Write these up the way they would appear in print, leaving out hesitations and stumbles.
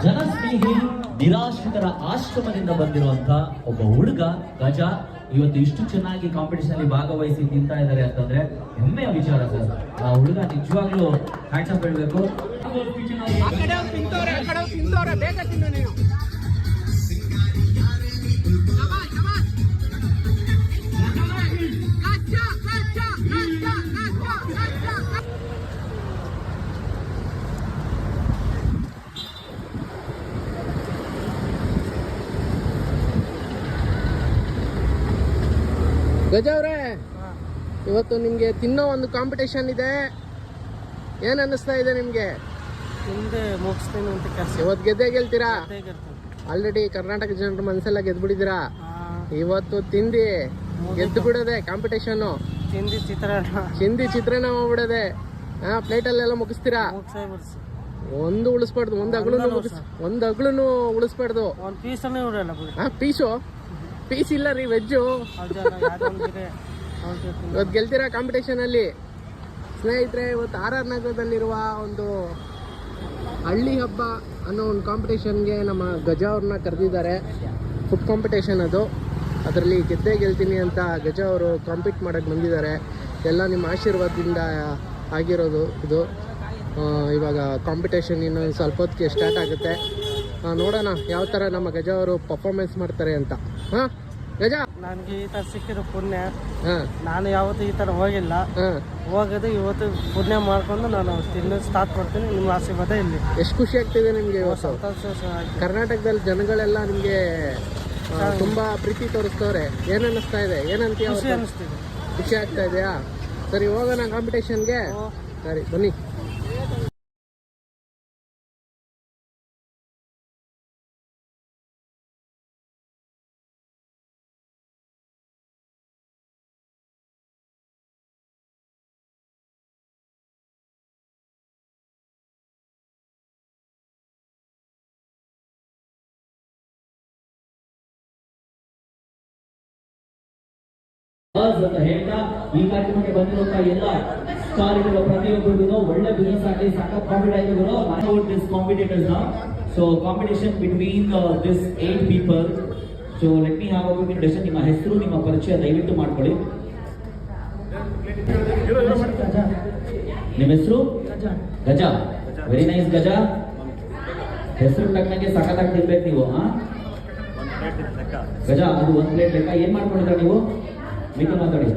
ಜನಸ್ನೇಹಿ ನಿರಾಶ್ರಿತರ ಆಶ್ರಮದಿಂದ ಬಂದಿರುವಂತ ಒಬ್ಬ ಹುಡುಗ ಗಜ ಇವತ್ತು ಇಷ್ಟು ಚೆನ್ನಾಗಿ ಕಾಂಪಿಟೇಷನ್ ಅಲ್ಲಿ ಭಾಗವಹಿಸಿ ತಿಂತಾ ಇದ್ದಾರೆ ಅಂತಂದ್ರೆ ಹೆಮ್ಮೆಯ ವಿಚಾರ ಸರ್. ಆ ಹುಡುಗ ನಿಜವಾಗ್ಲೂ ಹ್ಯಾಂಡ್ಸ್ ಅಪ್ ಹೇಳ್ಬೇಕು. ಗಜ ಅವ್ರೆ, ಇವತ್ತು ನಿಮ್ಗೆ ತಿನ್ನೋ ಒಂದು ಕಾಂಪಿಟೇಷನ್ ಇದೆ. ಏನ್ ಅನ್ನಿಸ್ತಾ ಇದೆ ನಿಮ್ಗೆ? ಇವತ್ತು ಗೆದ್ದೇ ಗೆಲ್ತೀರಾ? ಆಲ್ರೆಡಿ ಕರ್ನಾಟಕ ಜನರ ಮನಸ್ಸೆಲ್ಲ ಗೆದ್ಬಿಟ್ಟಿದ್ದೀರಾ. ಇವತ್ತು ತಿಂದಿ ಗೆದ್ದು ಬಿಡೋದೆ ಕಾಂಪಿಟೇಷನ್. ಚಿಂದಿ ಚಿತ್ರಾನ್ನ ಮಾಡ್ಬಿಡೋದೆ. ಪ್ಲೇಟ್ ಅಲ್ಲೆಲ್ಲ ಮುಗಿಸ್ತೀರಾ? ಒಂದು ಉಳಿಸ್ಬಾರ್ದು, ಒಂದ್ ಅಗ್ಳೂನು ಉಳಿಸ್ಬಾರ್ದು. ಪೀಸ್ ಇಲ್ಲ ರೀ, ವೆಜ್ಜು. ಇವತ್ತು ಗೆಲ್ತೀರಾ ಕಾಂಪಿಟೇಷನ್ ಅಲ್ಲಿ. ಸ್ನೇಹಿತರೆ, ಇವತ್ತು RR ನಗರದಲ್ಲಿರುವ ಒಂದು ಹಳ್ಳಿ ಹಬ್ಬ ಅನ್ನೋ ಒಂದು ಕಾಂಪಿಟೇಷನ್ಗೆ ನಮ್ಮ ಗಜ ಅವ್ರನ್ನ ಕರೆದಿದ್ದಾರೆ. ಫುಡ್ ಕಾಂಪಿಟೇಷನ್ ಅದು. ಅದರಲ್ಲಿ ಗೆದ್ದೇ ಗೆಲ್ತೀನಿ ಅಂತ ಗಜ ಅವರು ಕಾಂಪೀಟ್ ಮಾಡೋಕ್ಕೆ ಬಂದಿದ್ದಾರೆ. ಎಲ್ಲ ನಿಮ್ಮ ಆಶೀರ್ವಾದದಿಂದ ಆಗಿರೋದು ಇದು. ಇವಾಗ ಕಾಂಪಿಟೇಷನ್ ಇನ್ನೊಂದು ಸ್ವಲ್ಪ ಹೊತ್ತಿಗೆ ಸ್ಟಾರ್ಟ್ ಆಗುತ್ತೆ. ನೋಡೋಣ ಯಾವ ಥರ ನಮ್ಮ ಗಜ ಅವರು ಪರ್ಫಾರ್ಮೆನ್ಸ್ ಮಾಡ್ತಾರೆ ಅಂತ. ಹಾಂ ಗಜ, ನನಗೆ ಈ ಥರ ಸಿಕ್ಕಿರೋ ಪುಣ್ಯ. ನಾನು ಯಾವತ್ತೂ ಈ ಥರ ಹೋಗಿಲ್ಲ. ಹೋಗೋದು ಇವತ್ತು ಪುಣ್ಯ ಮಾಡ್ಕೊಂಡು ನಾನು ತಿನ್ನೋದು ಸ್ಟಾರ್ಟ್ ಮಾಡ್ತೀನಿ. ನಿಮ್ಮ ಆಶೀರ್ವಾದ ಇಲ್ಲಿ. ಎಷ್ಟು ಖುಷಿ ಆಗ್ತಿದೆ ನಿಮಗೆ ಇವತ್ತು? ಕರ್ನಾಟಕದಲ್ಲಿ ಜನಗಳೆಲ್ಲ ನಿಮಗೆ ತುಂಬಾ ಪ್ರೀತಿ ತೋರಿಸ್ತವ್ರೆ. ಏನ್ ಅನ್ನಿಸ್ತಾ ಇದೆ? ಏನಂತೀಯ? ಖುಷಿ ಆಗ್ತಾ ಇದೆಯಾ? ಸರಿ, ಹೋಗೋಣ ಕಾಂಪಿಟೇಷನ್ಗೆ. ಸರಿ, ಬನ್ನಿ. ಅಂತ ಹೇಳ್ತಾ ಈ ಕಾರ್ಯಕ್ರಮಕ್ಕೆ ಬಂದಿರುವಂತ ಎಲ್ಲ ಸ್ಟಾರ್ಗಳ ಪ್ರತಿಯೊಬ್ಬರಿಗೂ ಒಳ್ಳೆ ಬಿಸ್ನೆಸ್ ಆಗಲಿ, ಸಖತ್ ಪ್ರಾಫಿಟ್ ಆಗಿದ್ರು. This competitors now. So competition between this 8 people. So let me have a quick introduction. ನಿಮ್ಮ ಹೆಸರು, ನಿಮ್ಮ ಪರಿಚಯ ದಯವಿಟ್ಟು ಮಾಡ್ಕೊಳ್ಳಿ. ನಿಮ್ಮ ಹೆಸರು? ಗಜ. ವೆರಿ ನೈಸ್ ಗಜ. ಹೆಸರು ತಕ್ಕಂಗೆ ಸಖತ್ತಾಗಿ ತಿನ್ಬೇಕು ನೀವು. ಗಜ, ಅದು 1 ಪ್ಲೇಟ್ ಲೆಕ್ಕ. ಏನ್ ಮಾಡ್ಕೊಂಡಿದ್ರ ನೀವು? ಮಿಕ್ಕ ಮಾತಾಡಿ.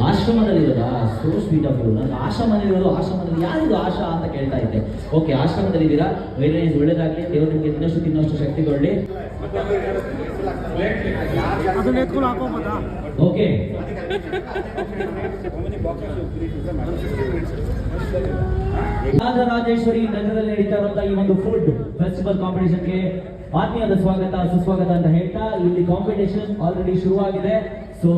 ಆಶ್ರಮದಲ್ಲಿರೋದಾ? So sweet of you. ನಾನು ಆಶ್ರಮದಲ್ಲಿ ಯಾರಿದು ಆಶಾ ಅಂತ ಕೇಳ್ತಾ ಇದ್ದೆ. ಓಕೆ, ಆಶ್ರಮದಲ್ಲಿದ್ದೀರಾ. ವೆರಿ ನೈಸ್, ಒಳ್ಳೇದಾಗ್ಲಿ. ದೇವರು ನಿಮಗೆ ತಿನ್ನೋಷ್ಟು ಶಕ್ತಿ ಕೊಡಲಿ. ಓಕೆ, ರಾಜರಾಜೇಶ್ವರಿ ನಗರದಲ್ಲಿ ನಡೀತಾ ಇರುವಂತಹ ಈ ಒಂದು ಫುಡ್ ಫೆಸ್ಟಿವಲ್ ಕಾಂಪಿಟೇಷನ್ಗೆ ಆತ್ಮೀಯದ ಸ್ವಾಗತ, ಸುಸ್ವಾಗತ ಅಂತ ಹೇಳ್ತಾ, ಇಲ್ಲಿ ಕಾಂಪಿಟೇಷನ್ ಆಲ್ರೆಡಿ ಶುರುವಾಗಿದೆ. ಸೊ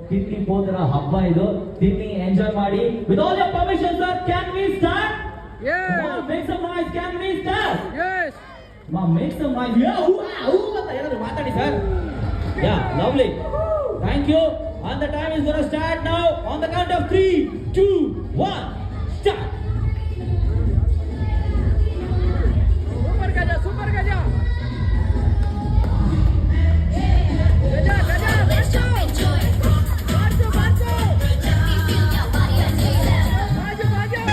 ತಿನ್ನಿ ಹೋದರ ಹಬ್ಬ ಇದು. ತಿನ್ನಿ, ಎಂಜಾಯ್ ಮಾಡಿ. With all your permission sir, can we start? Make some noise. Can we start? Make some noise. ಅಂತ ಏನಾದ್ರು ಮಾತಾಡಿ sir. Yeah, lovely. Thank you. And the time is going to start now. On the count of 3, 2, 1, start. Super Gaja, Super Gaja. Gaja, Gaja, let's go. Marcho, Marcho. Bajo, Bajo.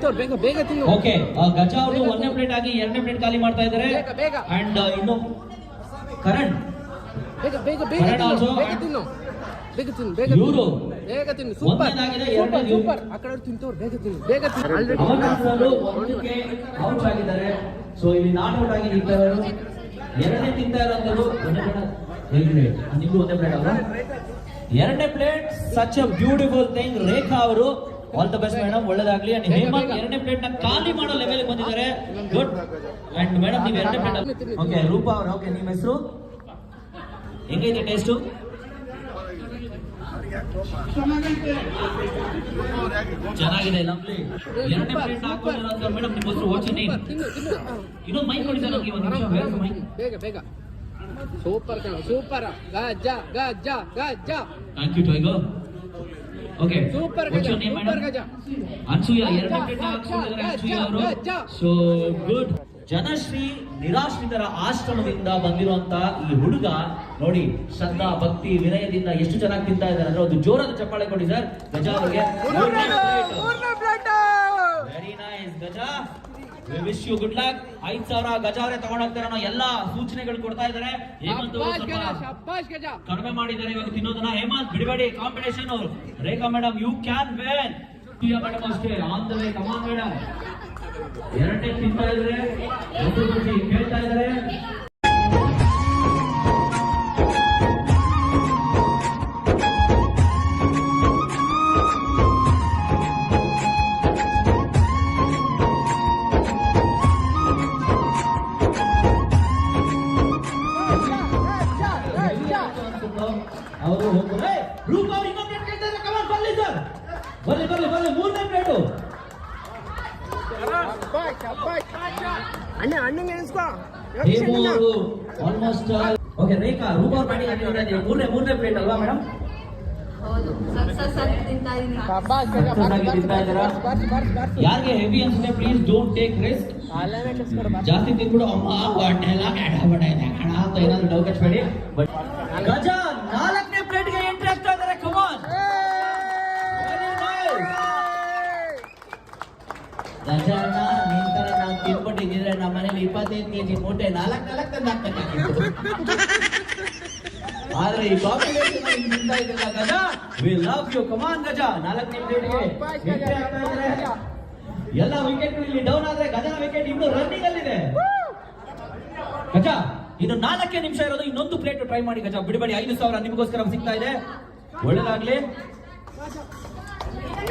ತಿಂತವ್ರು ಬೇಗ ಬೇಗ ತಿನ್ನು. Okay, ಗಜ ಅವರು 1ನೇ plate ಆಗಿ 2ನೇ plate ಖಾಲಿ ಮಾಡ್ತಾ ಇದ್ದಾರೆ. ಬೇಗ ಬೇಗ ಅಂಡ್ ಇನ್ನು ಕರಣ್ ಬೇಗ ಬೇಗ ಬೇಗ ಕರಣ್ also ಬೇಗ ತಿನ್ನು ಬೇಗ ತಿನ್ನು ಬೇಗ ಇವರು ಬೇಗ ತಿನ್ನು. ಸೂಪರ್ ಒಂದನೇದಾಗಿದೆ, ಸೂಪರ್ ಎರಡನೇದು ಸೂಪರ್. ಆ ಕಡೆ ತಿಂತವ್ರು ಬೇಗ ತಿನ್ನು ಬೇಗ ತಿನ್ನು. ಆಲ್ರೆಡಿ ಅವರು ಒಂದಕ್ಕೆ ಔಟ್ ಆಗಿದ್ದಾರೆ. ಸೊ ಇಲ್ಲಿ ನಾಟ್ ಔಟ್ ಆಗಿ ನಿಂತ ಇರೋರು 2ನೇ ತಿಂತಾ ಇರೋದು ನಿಮ್ದು 1ನೇ ಪ್ಲೇಟ್ ಅವರು 2ನೇ plate. Such a beautiful thing. Rekha ಅವರು ಆಲ್ ದ ಬೆಸ್ಟ್ ಮೇಡಮ್, ಒಳ್ಳೆದಾಗ್ಲಿ. ಅಂಡ್ ಹೇಮಂತ್ 2ನೇ ಪ್ಲೇಟ್ ನ ಖಾಲಿ ಮಾಡೋ ಲೆವೆಲ್ ಬಂದಿದ್ದಾರೆ. ಗುಡ್. ಅಂಡ್ ಮೇಡಮ್ ನೀವು 2ನೇ ಪ್ಲೇಟ್. ಓಕೆ, ರೂಪಾ ಅವರು. ಓಕೆ, ನಿಮ್ಮ ಹೆಸರು ಹೆಂಗೈತೆ ಟೇಸ್ಟು? ಚೆನ್ನಾಗಿದೆ, ಲವ್ಲಿ. 2ನೇ ಪ್ಲೇಟ್ ಹಾಕೊಂಡಿರೋ ಮೇಡಮ್ ನಿಮ್ಮ ಹೆಸರು ವಾಟ್ಸ್ ನೇಮ್? ತಿನ್ನು ತಿನ್ನು. ಇನ್ನೊಂದು ಮೈಕ್ ಕೊಡಿ ಸರ್ ನನಗೆ ಒಂದು ನಿಮಿಷ. ಬೇರೆ ಮೈಕ್. ಬೇಗ ಬೇಗ. ಸೂಪರ್ ಕಣ super. Gaja Gaja Gaja. Thank you tiger. Okay, super Gaja super Gaja. Ansuya 2ನೇ ಪ್ಲೇಟ್ ಹಾಕೊಂಡಿದ್ದಾರೆ ಅನ್ಸೂಯ ಅವರು. So good. ಜನಶ್ರೀ ನಿರಾಶ್ರಿತರ ಆಶ್ರಮದಿಂದ ಬಂದಿರುವಂತ ಈ ಹುಡುಗ ನೋಡಿ, ಶ್ರದ್ಧಾ ಭಕ್ತಿ ವಿನಯದಿಂದ ಎಷ್ಟು ಚೆನ್ನಾಗಿ ತಿಂತಾ ಇದ್ದಾರೆ ಅಂದ್ರೆ ಒಂದು ಜೋರಾದ ಚಪ್ಪಾಳೆ ಕೊಡಿ ಸರ್ ಗಜ ಅವರಿಗೆ. Very nice Gaja, we wish you good luck. 5,000 Gaja ಅವರೇ ತಗೊಂಡೋಗ್ತಾರೆ ಅನ್ನೋ ಎಲ್ಲಾ ಸೂಚನೆಗಳು ಕೊಡ್ತಾ ಇದ್ದಾರೆ. ಹೇಮಂತ್ ಕಡಿಮೆ ಮಾಡಿದ್ದಾರೆ ಇವಾಗ ತಿನ್ನೋದನ್ನ. ಹೇಮಂತ್ ಬಿಡಬೇಡಿ, ಕಾಂಪಿಟೇಷನ್. ಅವರು Rekha madam you can win. Madam ಅಷ್ಟೇ on the way. Come on madam. 2ನೇ ತಿಂತಾ ಇದ್ರೆ ಕೇಳ್ತಾ ಇದ್ದಾರೆ. ಅವರು ರೂಪ ಅವ್ರು ಇನ್ನೊಂದು ಪ್ಲೇಟ್ ಕೇಳ್ತಾ ಇದ್ದಾರೆ. ಕಮಾನ್ ಬನ್ನಿ ಸರ್, ಬನ್ನಿ ಬನ್ನಿ ಬನ್ನಿ. 3ನೇ ಪ್ಲೇಟು. ಅಣ್ಣ ಅಣ್ಣಂಗೆ ಎಣಿಸ್ಕೋ. Almost okay. ರೇಖಾ ರೂಪ ಅವ್ರ ಬ್ಯಾಟಿಂಗ್ ಆಗಿರೋದು 3ನೇ ಪ್ಲೇಟ್ ಅಲ್ವಾ ಮೇಡಮ್? ಹೌದು, ಸಕ್ಸಸ್ ಆಗಿ ತಿಂತಾ ಇದೀನಿ. ತಿಂತಾ ಇದ್ದೀರಾ? ಯಾರಿಗೆ ಹೆವಿ ಅನ್ಸುತ್ತೆ ಪ್ಲೀಸ್ ಡೋಂಟ್ ಟೇಕ್ ರಿಸ್ಕ್. ಜಾಸ್ತಿ ತಿನ್ಬಿಡು ಅಮ್ಮ ಹೊಟ್ಟೆ ಎಲ್ಲ ಕೆಡಬಿಟ್ಟಿದೆ ಕಣ ಅಂತ ಏನಾದ್ರು ಡೌಟ್ ಹಚ್ಚಬೇಡಿ. ಬಟ್ ಗಜ 4ನೇ ಪ್ಲೇಟ್ಗೆ ಎಂಟ್ರಿ ಆಗ್ತಾ ಇದ್ದಾರೆ. ಕಮಾನ್. ಗಜಾನ ನಿಂತರ ನಾವು ತಿನ್ಬಿಟ್ಟಿದ್ರೆ ನಮ್ಮ ಮನೇಲಿ 25 ಕೆಜಿ ಮೂಟೆ 4 ತಂದು ಹಾಕ್ಬೇಕಾಗಿತ್ತು. ಆದ್ರೆ ಈ ಕಾಂಪಿಟೇಷನ್ ತಿಂತಾ ಇದ್ದಿಲ್ಲ ಗಜ. We love you. ಕಮಾನ್ ಗಜ. 4ನೇ ಪ್ಲೇಟ್ಗೆ ಎಂಟ್ರಿ ಆಗ್ತಾ ಇದ್ದಾರೆ. ಎಲ್ಲ ವಿಕೆಟ್ ಇಲ್ಲಿ ಡೌನ್ ಆದ್ರೆ ಗಜನ ವಿಕೆಟ್ ಇನ್ನು ರನ್ನಿಂಗ್ ಅಲ್ಲಿದೆ. ಗಜ ಇನ್ನು 4 ನಿಮಿಷ ಇರೋದು. ಇನ್ನೊಂದು ಪ್ಲೇಟ್ ಟ್ರೈ ಮಾಡಿ ಗಜ, ಬಿಡಬೇಡಿ. 5,000 ನಿಮಗೋಸ್ಕರ ಸಿಗ್ತಾ ಇದೆ. ಒಳ್ಳೆದಾಗ್ಲಿ.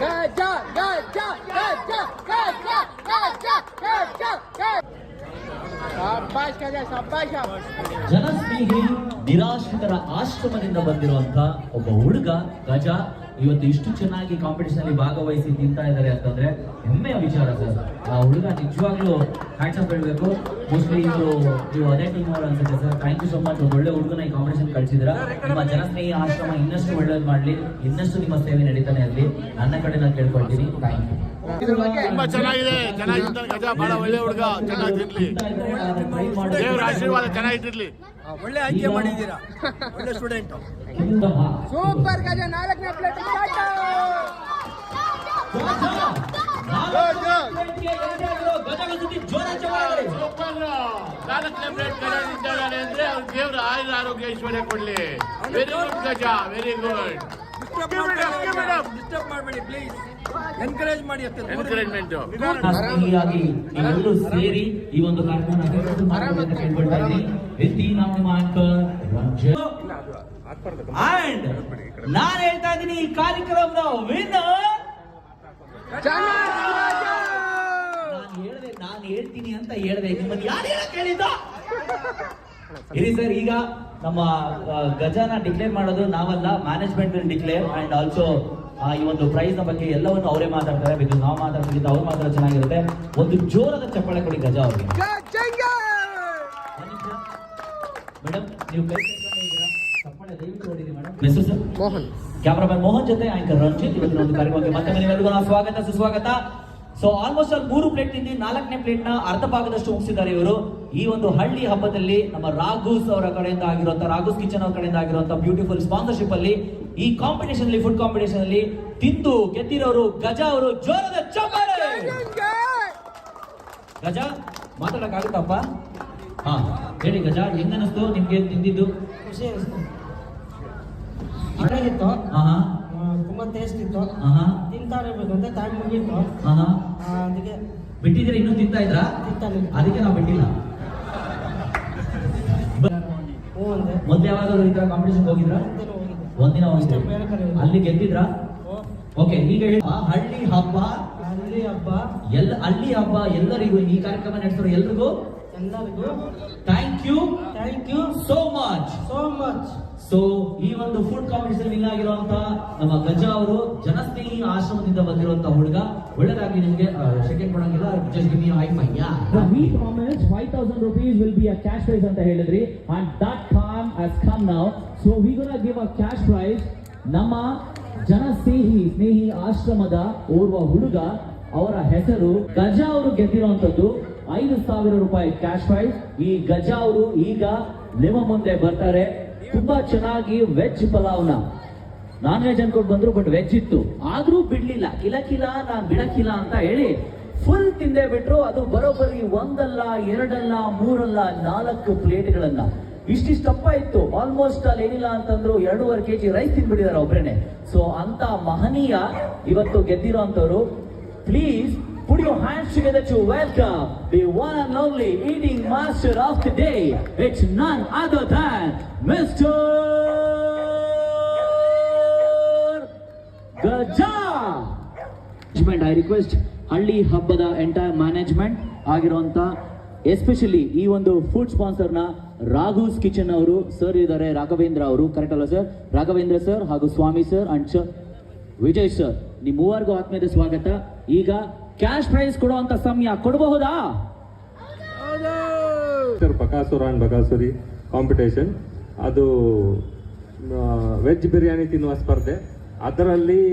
ಗಜ ಗಜ ಗಜ ಗಜ ಗಜ ಗಜ ಗಜ. ಶಾಬಾಷ್ ಗಜ ಶಾಬಾಷ್. ಜನಸ್ನೇಹಿ ನಿರಾಶ್ರಿತರ ಆಶ್ರಮದಿಂದ ಬಂದಿರುವಂತ ಒಬ್ಬ ಹುಡುಗ ಗಜ ಇವತ್ತು ಇಷ್ಟು ಚೆನ್ನಾಗಿ ಕಾಂಪಿಟೇಷನ್ ಅಲ್ಲಿ ಭಾಗವಹಿಸಿ ತಿಂತಾ ಇದ್ದಾರೆ ಅಂತಂದ್ರೆ ಹೆಮ್ಮೆಯ ವಿಚಾರ ಸರ್. ಆ ಹುಡುಗ ನಿಜವಾಗ್ಲೂ ಹ್ಯಾಂಡ್ಸ್ ಆಫ್ ಹೇಳಬೇಕು. ಮೋಸ್ಟ್ಲಿ ನೀವು ಅದೇ ಟೀಮ್ ಅವರು ಅನ್ಸುತ್ತೆ sir. Thank you so much. ಒಂದು ಒಳ್ಳೆ ಹುಡುಗನ ಈ ಕಾಂಪಿಟೇಷನ್ ಕಳಿಸಿದ್ರ. ನಿಮ್ಮ ಜನಸ್ನೇಹಿ ಆಶ್ರಮ ಇನ್ನಷ್ಟು ಒಳ್ಳೇದು ಮಾಡ್ಲಿ, ಇನ್ನಷ್ಟು ನಿಮ್ಮ ಸೇವೆ ನಡೀತಾನೆ ಇರಲಿ. ನನ್ನ ಕಡೆ ನಾನು ಕೇಳ್ಕೊಳ್ತೀನಿ. Thank you. ತುಂಬಾ ಚೆನ್ನಾಗಿದೆ, ಚೆನ್ನಾಗಿರ್ತಾನೆ ಗಜ. ಬಹಳ ಒಳ್ಳೆ ಹುಡುಗ, ಚೆನ್ನಾಗಿರ್ಲಿ. ದೇವರ ಆಶೀರ್ವಾದ ಚೆನ್ನಾಗಿರ್ಲಿ. ಒಳ್ಳೆ ಆಯ್ಕೆ ಮಾಡಿದ್ದೀರಾ, ಒಳ್ಳೆ ಸ್ಟೂಡೆಂಟ್. ಸೂಪರ್ ಗಜ. 4ನೇ ಪ್ಲೇಟ್ ಇದ್ದಾರೆ ಅಂದ್ರೆ ಅವ್ರ ದೇವರ ಆಯುಧ ಆರೋಗ್ಯ ಐಶ್ವರ್ಯ ಕೊಡ್ಲಿ. ವೆರಿ ಗುಡ್ ಗಜ, ವೆರಿ ಗುಡ್. ಡಿಸ್ಟರ್ಬ್ ಮಾಡಬೇಡಿ ಪ್ಲೀಸ್. ಎನ್ಕರೇಜ್ ಮಾಡಿ ಅಷ್ಟೇ. ಎನ್ಕರೇಜ್ಮೆಂಟ್. ಸ್ನೇಹಿಯಾಗಿ ನೀವೆಲ್ಲರೂ ಸೇರಿ ಈ ಒಂದು ಕಾರ್ಯಕ್ರಮ ಕೇಳ್ಕೊಳ್ತಾ ಇದ್ದೀನಿ. ಅಂಡ್ ನಾನು ಹೇಳ್ತಾ ಇದ್ದೀನಿ ಈ ಕಾರ್ಯಕ್ರಮದ ವಿನ್ನರ್ ನಾನು ಹೇಳ್ತೀನಿ ಅಂತ ಹೇಳ್ದೆ. ನಿಮ್ಮನ್ನು ಯಾರು ಹೇಳಕ್ ಹೇಳಿದ್ದ? ಇರಿ ಸರ್, ಈಗ ನಮ್ಮ ಗಜನ ಡಿಕ್ಲೇರ್ ಮಾಡೋದು ನಾವಲ್ಲ, management will declare. And also ಈ ಒಂದು ಪ್ರೈಸ್ ನ ಬಗ್ಗೆ ಎಲ್ಲವನ್ನು ಅವರೇ ಮಾತಾಡ್ತಾರೆ. ಬಿಕಾಸ್ ನಾವು ಮಾತಾಡ್ತಿದ್ದ ಅವ್ರು ಮಾತ್ರ ಚೆನ್ನಾಗಿರುತ್ತೆ. ಒಂದು ಜೋರಾದ ಚಪ್ಪಾಳೆ ಕೊಡಿ ಗಜ ಅವ್ರಿಗೆ. ಮೇಡಮ್ ನೀವು ಕೈ ಇದ್ದೀರಾ? ಚಪ್ಪಾಳೆ ದಯವಿಟ್ಟು ನೋಡಿರಿ ಮೇಡಮ್. ಹೆಸರು ಸರ್? ಮೋಹನ್. ಕ್ಯಾಮರಾಮನ್ ಮೋಹನ್ ಜೊತೆ ಆಂಕರ್ ರಂಜಿತ್. ಇವತ್ತಿನ ಒಂದು ಕಾರ್ಯಕ್ರಮಕ್ಕೆ ಮತ್ತೆ ನೀವೆಲ್ಲರಿಗೂ ಸ್ವಾಗತ ಸುಸ್ವಾಗತ. ಸೊ ಆಲ್ಮೋಸ್ಟ್ ಅಲ್ಲಿ 3 ಪ್ಲೇಟ್ ತಿಂದು 4ನೇ ಪ್ಲೇಟ್ ನ ಅರ್ಧ ಭಾಗದಷ್ಟು ಮುಗಿಸಿದ್ದಾರೆ ಇವರು. ಈ ಒಂದು ಹಳ್ಳಿ ಹಬ್ಬದಲ್ಲಿ ನಮ್ಮ ರಾಘೂಸ್ ಅವರ ಕಡೆಯಿಂದ ಆಗಿರುವಂತಹ ರಾಘೂಸ್ ಕಿಚನ್ ಅವರ ಕಡೆಯಿಂದ ಆಗಿರುವಂತಹ ಬ್ಯೂಟಿಫುಲ್ ಸ್ಪಾನ್ಸರ್ಶಿಪ್ ಅಲ್ಲಿ ಈ ಕಾಂಪಿಟೇಷನ್ ಅಲ್ಲಿ ಫುಡ್ ಕಾಂಪಿಟೇಷನ್ ಅಲ್ಲಿ ತಿಂದು ಗೆದ್ದಿರೋರು ಗಜ ಅವರು. ಜೋರದ ಚಪ್ಪಾಳೆ. ಗಜ ಮಾತಾಡಕ್ಕಾಗುತ್ತಪ್ಪ? ಹಾ ಹೇಳಿ ಗಜ, ಹೆಂಗ ಅನಿಸ್ತು ನಿಮ್ಗೆ ತಿಂದಿದ್ದು? ಖುಷಿ ಅನಿಸ್ತು, ಚೆನ್ನಾಗಿತ್ತು, ಆಹಾ ತುಂಬಾ ಟೇಸ್ಟ್ ಇತ್ತು. ಆಹಾ ತಿಂತಾ ಇರ್ಬೇಕು ಅಂತ ಟೈಮ್ ಮುಗೀತು, ಆಹಾ ಅದಕ್ಕೆ ಬಿಟ್ಟಿದ್ರೆ ಇನ್ನೂ ತಿಂತಾ ಇದ್ರಾ? ತಿಂತಾನೆ. ಅದಕ್ಕೆ ನಾವು ಬಿಟ್ಟಿಲ್ಲ. ಹ್ಞೂ ಅಂದೆ. ಮೊದ್ಲು ಯಾವಾಗಾದ್ರೂ ಈ ತರ ಕಾಂಪಿಟೇಷನ್ ಹೋಗಿದ್ರಾ? ಹೋಗಿದ್ದೆ. ಒಂದಿನ ಹೋಗಿದ್ದೆ. ಬೇರೆ ಕಡೆ ಹೋಗಿದ್ದೆ. ಅಲ್ಲಿ ಗೆದ್ದಿದ್ರಾ? ಓ, ಓಕೆ, ಈಗ ಹೇಳಿ ಆ ಹಳ್ಳಿ ಹಬ್ಬ ಹಳ್ಳಿ ಹಬ್ಬ ಹಳ್ಳಿ ಹಬ್ಬ ಎಲ್ಲರಿಗೂ, ಈ ಕಾರ್ಯಕ್ರಮ ನಡೆಸಿರೋ ಎಲ್ರಿಗೂ ಎಲ್ಲರಿಗೂ thank you so much. So ಈ ಒಂದು ಫುಡ್ ಕಾಂಪಿಟೇಷನ್ ವಿನ್ ಆಗಿರುವಂತ ನಮ್ಮ ಗಜ ಅವರು ಜನಸ್ನೇಹಿ ಆಶ್ರಮದಿಂದ ಬಂದಿರುವಂತ ಹುಡುಗ. ಒಳ್ಳೆದಾಗಿ ನಿಮ್ಗೆ ಸೆಕೆಂಡ್ ಕೊಡಂಗಿಲ್ಲ, just give me high five. We promised 5,000 rupees will be a cash prize ಅಂತ ಹೇಳಿದ್ರಿ, and that time has come now. So we gonna give a cash prize. ನಮ್ಮ ಜನಸ್ನೇಹಿ ಆಶ್ರಮದ ಓರ್ವ ಹುಡುಗ, ಅವರ ಹೆಸರು ಗಜ ಅವರು ಗೆದ್ದಿರುವಂತದ್ದು 5,000 ರೂಪಾಯಿ ಕ್ಯಾಶ್ ಪ್ರೈಸ್. ಈ ಗಜ ಅವರು ಈಗ ನಿಮ್ಮ ಮುಂದೆ ಬರ್ತಾರೆ. ತುಂಬಾ ಚೆನ್ನಾಗಿ ವೆಜ್ ಪಲಾವ್ನ, ನಾನ್ ವೆಜ್ ಅನ್ಕೊಂಡು ಬಂದ್ರು, ಬಟ್ ವೆಜ್ ಇತ್ತು, ಆದ್ರೂ ಬಿಡ್ಲಿಲ್ಲ. ಕಿಲ ನಾನ್ ಬಿಡಕ್ಕಿಲ್ಲ ಅಂತ ಹೇಳಿ ಫುಲ್ ತಿಂದೇ ಬಿಟ್ರು. ಅದು ಬರೋಬ್ಬರಿ 1 ಅಲ್ಲ 2 ಅಲ್ಲ 3 ಅಲ್ಲ 4 ಪ್ಲೇಟ್ಗಳನ್ನ. ಇಷ್ಟಿಷ್ಟಪ್ಪ ಇತ್ತು. ಆಲ್ಮೋಸ್ಟ್ ಅಲ್ಲಿ ಏನಿಲ್ಲ ಅಂತಂದ್ರು 2.5 kg ರೈಸ್ ತಿಂದ್ಬಿಟ್ಟಿದ್ದಾರೆ ಒಬ್ರೇನೆ. ಸೊ ಅಂತ ಮಹನೀಯ ಇವತ್ತು ಗೆದ್ದಿರೋ ಅಂತವ್ರು. Please put your hands together to welcome the one and only eating master of the day. It's none other than Mr. Gaja. I request ಹಳ್ಳಿ ಹಬ್ಬದ ಎಂಟೈರ್ ಮ್ಯಾನೇಜ್ಮೆಂಟ್ ಆಗಿರುವಂತ, ಎಸ್ಪೆಷಲಿ ಈ ಒಂದು ಫುಡ್ ಸ್ಪಾನ್ಸರ್ನ Raghu's kitchen ಅವರು ಸರ್ ಇದ್ದಾರೆ, ರಾಘವೇಂದ್ರ ಅವರು, ಕರೆಕ್ಟ್ ಅಲ್ಲ ಸರ್? ರಾಘವೇಂದ್ರ ಸರ್ ಹಾಗೂ Swami sir and sir Vijay sir, ನಿಮ್ಮ ಮೂವರಿಗೂ ಆತ್ಮೀಯದ ಸ್ವಾಗತ. ಈಗ ಕ್ಯಾಶ್ ಪ್ರೈಸ್ ಕೊಡುವಂತ ಸಮಯ, ಕೊಡಬಹುದಾ? ಬಕಾಸುರ ಅಂಡ್ ಬಕಾಸುರಿ ಕಾಂಪಿಟೇಷನ್, ಅದು ವೆಜ್ ಬಿರಿಯಾನಿ ತಿನ್ನುವ ಸ್ಪರ್ಧೆ. ಅದರಲ್ಲಿ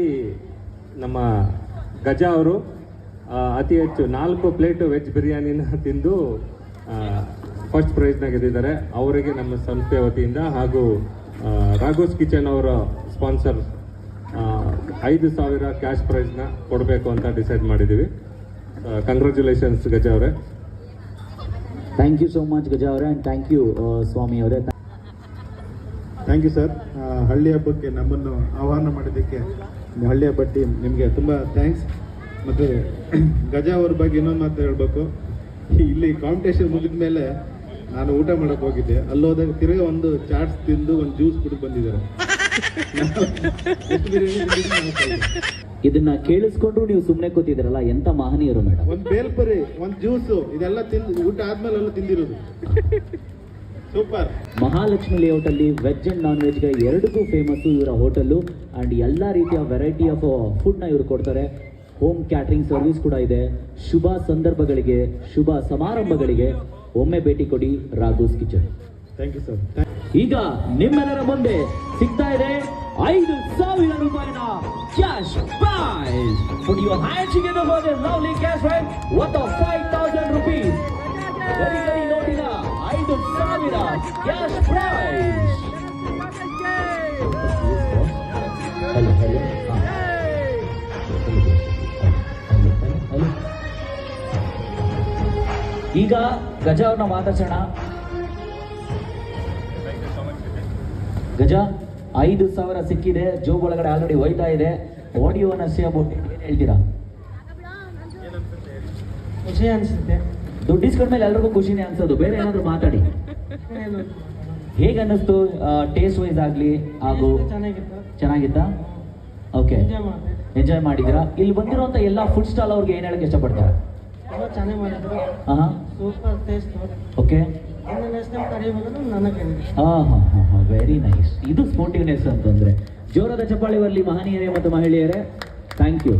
ನಮ್ಮ ಗಜ ಅವರು ಅತಿ ಹೆಚ್ಚು 4 ಪ್ಲೇಟ್ ವೆಜ್ ಬಿರಿಯಾನಿನ ತಿಂದು ಫಸ್ಟ್ ಪ್ರೈಸ್ನ ಗೆದ್ದಿದ್ದಾರೆ. ಅವರಿಗೆ ನಮ್ಮ ಸಂಸ್ಥೆ ವತಿಯಿಂದ ಹಾಗೂ ರಾಘೋಸ್ ಕಿಚನ್ ಅವರ ಸ್ಪಾನ್ಸರ್ 5,000 ಕ್ಯಾಶ್ ಪ್ರೈಸ್ನ ಕೊಡಬೇಕು ಅಂತ ಡಿಸೈಡ್ ಮಾಡಿದ್ದೀವಿ. ಕಂಗ್ರ್ಯಾಚುಲೇಷನ್ಸ್ ಗಜ ಅವರೇ. ಥ್ಯಾಂಕ್ ಯು ಸೋ ಮಚ್ ಗಜ ಅವರೇ, ಅಂಡ್ ಥ್ಯಾಂಕ್ ಯು ಸ್ವಾಮಿ ಅವರೇ. Thank you sir. ಹಳ್ಳಿ ಹಬ್ಬಕ್ಕೆ ನಮ್ಮನ್ನು ಆಹ್ವಾನ ಮಾಡಿದ್ದಕ್ಕೆ ಹಳ್ಳಿ ಹಬ್ಬ ಟೀಮ್ ನಿಮಗೆ ತುಂಬ ಥ್ಯಾಂಕ್ಸ್. ಮತ್ತು ಗಜ ಅವ್ರ ಬಗ್ಗೆ ಇನ್ನೊಂದು ಮಾತು ಹೇಳಬೇಕು. ಇಲ್ಲಿ ಕಾಂಪಿಟೇಷನ್ ಮುಗಿದ ಮೇಲೆ ನಾನು ಊಟ ಮಾಡೋಕ್ಕೆ ಹೋಗಿದ್ದೆ. ಅಲ್ಲೋದಾಗ ತಿರುಗಿ ಒಂದು ಚಾಟ್ಸ್ ತಿಂದು ಒಂದು ಜ್ಯೂಸ್ ಕುಡಿದು ಬಂದಿದ್ದಾರೆ. ಇದನ್ನ ಕೇಳಿಸ್ಕೊಂಡ್ರು ನೀವು ಸುಮ್ಮನೆ ಕೂತಿದ್ದೀರಲ್ಲ, ಎಂತ ಮಹನೀಯರು ಮೇಡಮ್. ಒಂದು ಬೇಲ್ಪುರಿ, ಒಂದು ಜ್ಯೂಸು, ಇದೆಲ್ಲ ತಿಂದು ಊಟ ಆದ್ಮೇಲೆ ಎಲ್ಲ ತಿಂದಿರೋದು. ಸೂಪರ್. ಮಹಾಲಕ್ಷ್ಮಿ ಲೇಔಟ್ ಅಲ್ಲಿ ವೆಜ್ ಅಂಡ್ ನಾನ್ ವೆಜ್ಗೆ ಎರಡಕ್ಕೂ ಫೇಮಸ್ ಇವರ ಹೋಟೆಲ್. ಅಂಡ್ ಎಲ್ಲ ರೀತಿಯ ವೆರೈಟಿ ಆಫ್ ಫುಡ್ನ ಇವರು ಕೊಡ್ತಾರೆ. ಹೋಮ್ ಕ್ಯಾಟರಿಂಗ್ ಸರ್ವಿಸ್ ಕೂಡ ಇದೆ. ಶುಭ ಸಂದರ್ಭಗಳಿಗೆ, ಶುಭ ಸಮಾರಂಭಗಳಿಗೆ ಒಮ್ಮೆ ಭೇಟಿ ಕೊಡಿ Ragho's kitchen. Thank you sir. ಈಗ ನಿಮ್ಮೆಲ್ಲರ ಮುಂದೆ ಸಿಗ್ತಾ ಇದೆ 5,000 ರೂಪಾಯಿನ cash prize. Put your hands together for this lovely cash prize worth of 5,000 rupees. very ನೋಡಿದ 5,000 ಕ್ಯಾಶ್ ಪ್ರೈಸ್. ಈಗ ಗಜ ಅವ್ರನ್ನ ಮಾತಾಡ್ಸೋಣ. ಗಜ 5,000 ಸಿಕ್ಕಿದೆ, ಜೋಬ್ ಒಳಗಡೆ ಆಲ್ರೆಡಿ ಹೋಯ್ತಾ ಇದೆ. ಆಡಿಯೋ ಸೇ ಅಬೌಟ್ ಏನ್ ಹೇಳ್ತೀರಾ? ಖುಷಿ ಅನಿಸುತ್ತೆ. ದುಡ್ಡು ಇಸ್ಕೊಂಡ್ಮೇಲೆ ಎಲ್ರಿಗೂ ಖುಷಿನೇ ಅನ್ಸೋದು. ಬೇರೆ ಏನಾದ್ರು ಮಾತಾಡಿ. ಹೇಗೆ ಅನ್ನಿಸ್ತು ಟೇಸ್ಟ್ ವೈಸ್ ಆಗ್ಲಿ ಹಾಗೂ? ಚೆನ್ನಾಗಿತ್ತಾ? ಓಕೆ, ಎಂಜಾಯ್ ಮಾಡಿದ್ದೀರಾ? ಇಲ್ಲಿ ಬಂದಿರುವಂತ ಎಲ್ಲಾ ಫುಡ್ ಸ್ಟಾಲ್ ಅವ್ರಿಗೆ ಏನ್ ಹೇಳಕ್ ಇಷ್ಟಪಡ್ತಾರೆ? ಚೆನ್ನಾಗಿ ಮಾಡಿದ್ರು, ಸೂಪರ್ ಟೇಸ್ಟ್. ಓಕೆ, ನನಗೆ ವೆರಿ ನೈಸ್. ಇದು ಸ್ಪೋರ್ಟಿವ್ನೆಸ್ ಅಂತಂದ್ರೆ. ಜೋರಾದ ಚಪ್ಪಾಳಿ ಬರಲಿ ಮಹನೀಯರೇ ಮತ್ತು ಮಹಿಳೆಯರೇ. Thank you.